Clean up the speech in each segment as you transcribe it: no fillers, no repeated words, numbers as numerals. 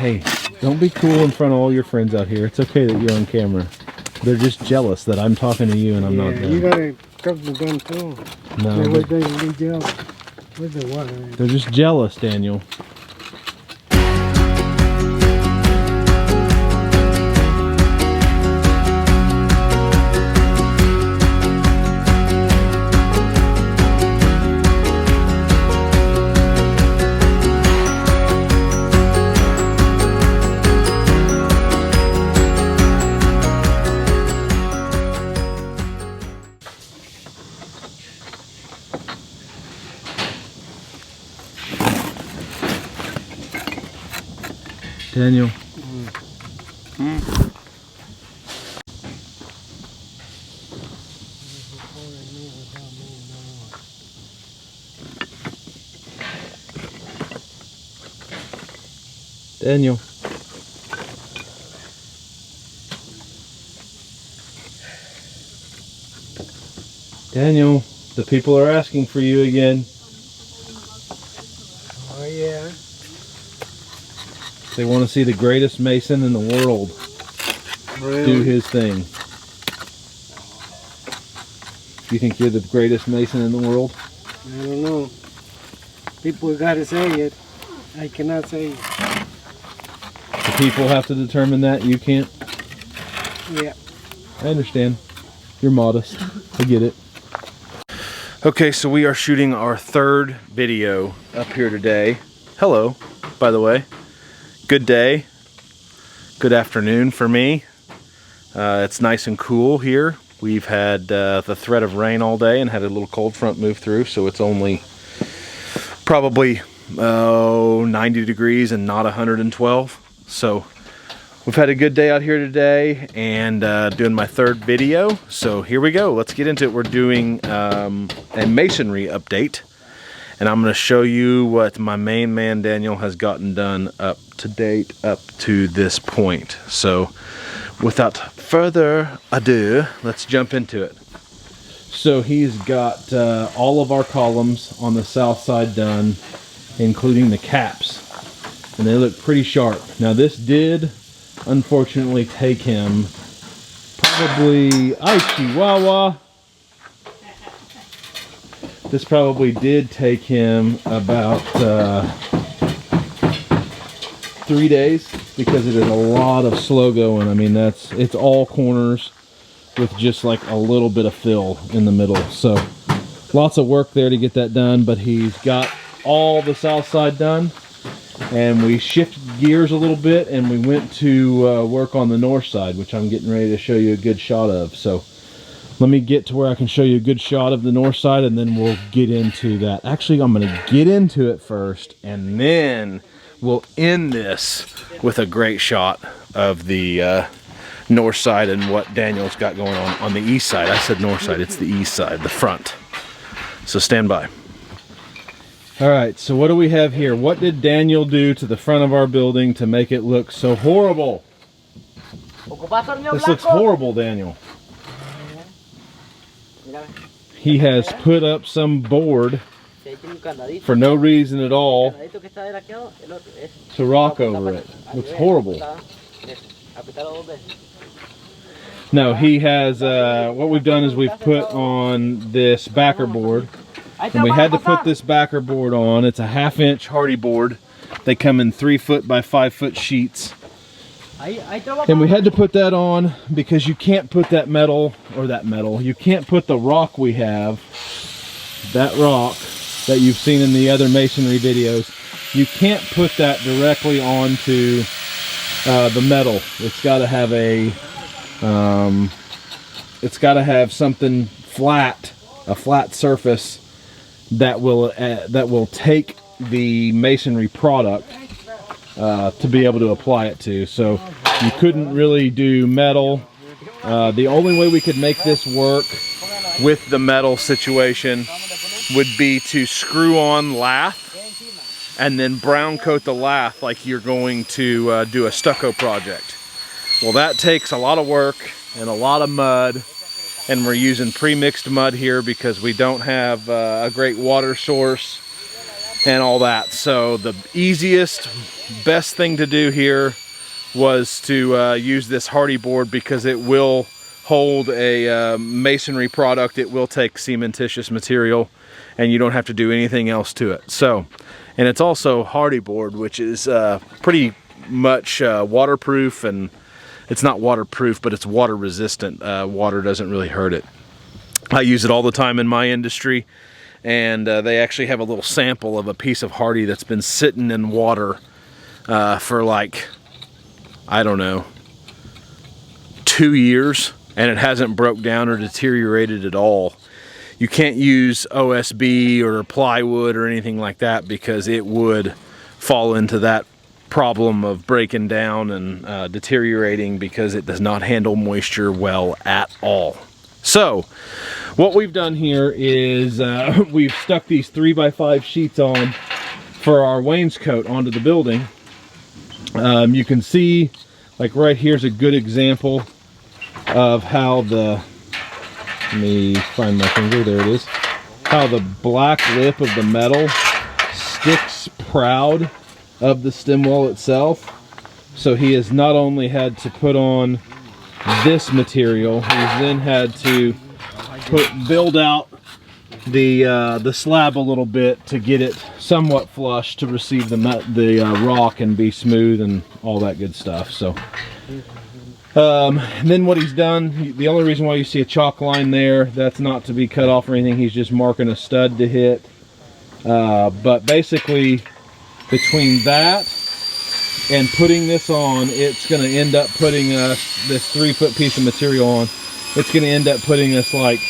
Hey, don't be cool in front of all your friends out here. It's okay that you're on camera. They're just jealous that I'm talking to you and I'm not them. You gotta cook the gun too. No, they're just jealous, Daniel. Daniel. Daniel. Daniel, the people are asking for you again. Oh yeah. They want to see the greatest Mason in the world do his thing. Do you think you're the greatest Mason in the world? I don't know. People gotta say it. I cannot say it. The people have to determine that. You can't? Yeah. I understand. You're modest. I get it. Okay, so we are shooting our third video up here today. Hello, by the way. Good day. Good afternoon for me. It's nice and cool here. We've had the threat of rain all day and had a little cold front move through, so it's only probably 90 degrees and not 112. So we've had a good day out here today and doing my third video. So here we go. Let's get into it. We're doing a masonry update. And I'm going to show you what my main man Daniel has gotten done up to date up to this point. So without further ado, let's jump into it. So he's got all of our columns on the south side done, including the caps. And they look pretty sharp. Now this did unfortunately take him probably, Chihuahua. This probably did take him about 3 days because it is a lot of slow going. I mean, it's all corners with just like a little bit of fill in the middle. So lots of work there to get that done, but he's got all the south side done. And we shifted gears a little bit and we went to work on the north side, which I'm getting ready to show you a good shot of. So let me get to where I can show you a good shot of the north side and then we'll get into that. Actually, I'm going to get into it first and then we'll end this with a great shot of the north side and what Daniel's got going on the east side. I said north side, it's the east side, the front. So stand by. All right, so what do we have here? What did Daniel do to the front of our building to make it look so horrible? This looks horrible, Daniel. He has put up some board for no reason at all to rock over it. Looks horrible. No, he has, what we've done is we've put on this backer board. And we had to put this backer board on. It's a 1/2 inch hardy board. They come in 3 foot by 5 foot sheets. And we had to put that on because you can't put that metal, you can't put the rock we have, that rock that you've seen in the other masonry videos, you can't put that directly onto the metal. It's got to have something flat, a flat surface that will take the masonry product to be able to apply it to. So you couldn't really do metal. The only way we could make this work with the metal situation would be to screw on lath and then brown coat the lath like you're going to do a stucco project. Well, that takes a lot of work and a lot of mud, and we're using pre-mixed mud here because we don't have a great water source and all that. So the easiest, best thing to do here was to use this hardy board, because it will hold a masonry product. It will take cementitious material, and you don't have to do anything else to it. So, and it's also hardy board, which is pretty much waterproof, and it's not waterproof, but it's water resistant. Water doesn't really hurt it. I use it all the time in my industry, and they actually have a little sample of a piece of hardy that's been sitting in water for like, I don't know, 2 years, and it hasn't broke down or deteriorated at all. You can't use OSB or plywood or anything like that, because it would fall into that problem of breaking down and deteriorating, because it does not handle moisture well at all. So what we've done here is we've stuck these 3x5 sheets on for our wainscot onto the building. You can see, like right here's a good example of how the, let me find my finger, there it is, how the black lip of the metal sticks proud of the stem wall itself. So he has not only had to put on this material, he's then had to build out the slab a little bit to get it somewhat flush to receive the rock and be smooth and all that good stuff. So and then what he's done, the only reason why you see a chalk line there, that's not to be cut off or anything, he's just marking a stud to hit. But basically, between that and putting this on, it's going to end up putting us, this 3-foot piece of material on, it's going to end up putting us like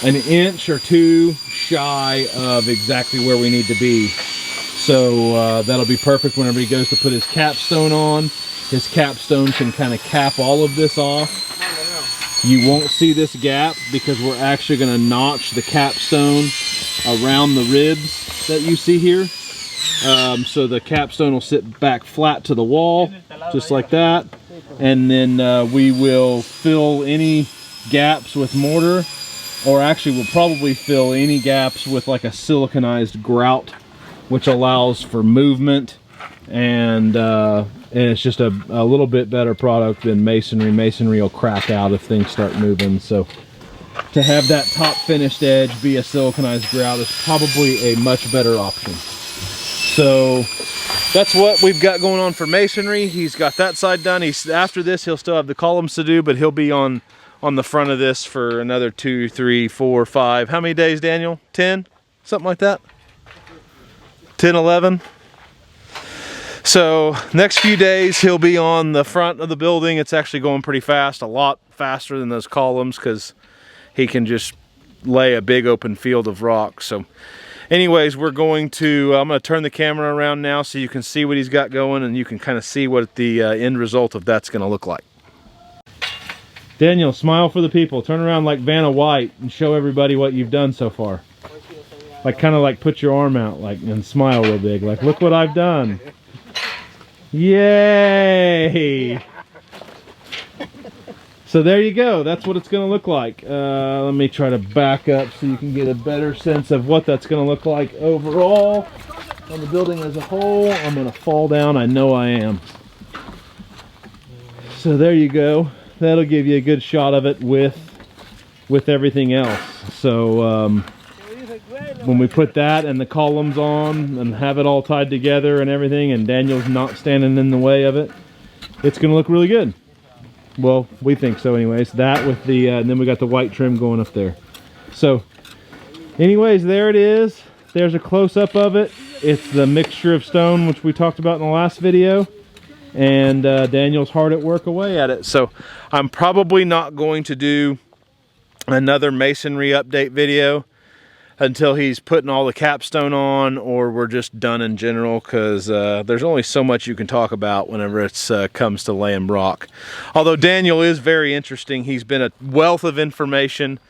an inch or two shy of exactly where we need to be. So that'll be perfect whenever he goes to put his capstone on. His capstone can kind of cap all of this off. You won't see this gap, because we're actually going to notch the capstone around the ribs that you see here. So the capstone will sit back flat to the wall, just like that. And then we will fill any gaps with mortar, or actually we'll probably fill any gaps with like a siliconized grout, which allows for movement, and it's just a little bit better product than masonry. Masonry will crack out if things start moving. So to have that top finished edge be a siliconized grout is probably a much better option. So that's what we've got going on for masonry. He's got that side done. After this, he'll still have the columns to do, but he'll be on the front of this for another 2, 3, 4, 5. How many days, Daniel? 10? Something like that? 10, 11? So next few days, he'll be on the front of the building. It's actually going pretty fast, a lot faster than those columns, because he can just lay a big open field of rock. So anyways, I'm going to turn the camera around now so you can see what he's got going, and you can kind of see what the end result of that's going to look like. Daniel, smile for the people. Turn around like Vanna White and show everybody what you've done so far. Like, kind of like put your arm out like and smile real big. Like, look what I've done. Yay! So there you go. That's what it's going to look like. Let me try to back up so you can get a better sense of what that's going to look like overall on the building as a whole. I'm going to fall down. I know I am. So there you go. That'll give you a good shot of it with everything else. So when we put that and the columns on and have it all tied together and everything, and Daniel's not standing in the way of it, it's going to look really good. Well, we think so anyways. That with the, and then we got the white trim going up there. So anyways, there it is. There's a close-up of it. It's the mixture of stone, which we talked about in the last video. And Daniel's hard at work away at it. So I'm probably not going to do another masonry update video until he's putting all the capstone on, or we're just done in general, because there's only so much you can talk about whenever it comes to laying rock. Although Daniel is very interesting. He's been a wealth of information.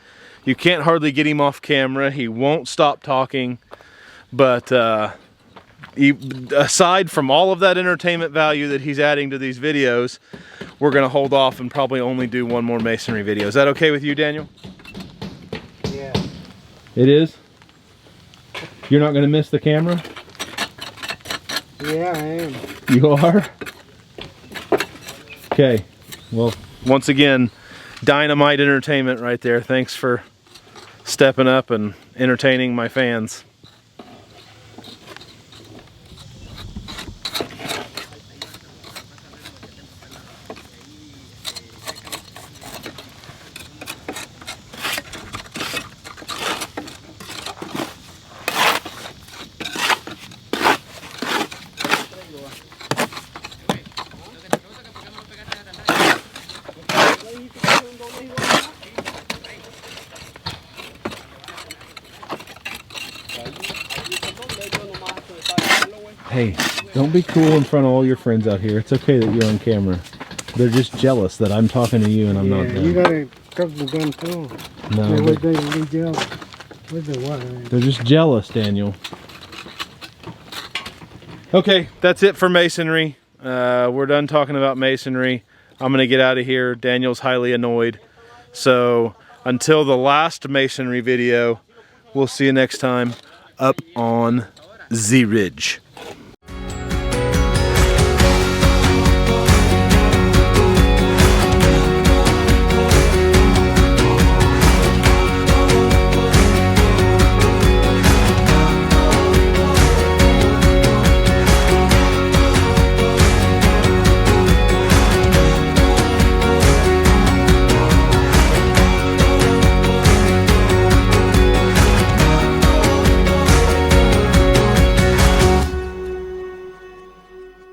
You can't hardly get him off camera. He won't stop talking. But aside from all of that entertainment value that he's adding to these videos, we're going to hold off and probably only do one more masonry video. Is that okay with you, Daniel? Yeah. It is? You're not going to miss the camera? Yeah, I am. You are? Okay. Well, once again, dynamite entertainment right there. Thanks for stepping up and entertaining my fans. Hey, don't be cool in front of all your friends out here. It's okay that you're on camera. They're just jealous that I'm talking to you and I'm not them. You gotta cover the gun too. No, With the water. they're just jealous, Daniel. Okay, that's it for masonry. We're done talking about masonry. I'm gonna get out of here. Daniel's highly annoyed. So until the last masonry video, we'll see you next time up on Z Ridge.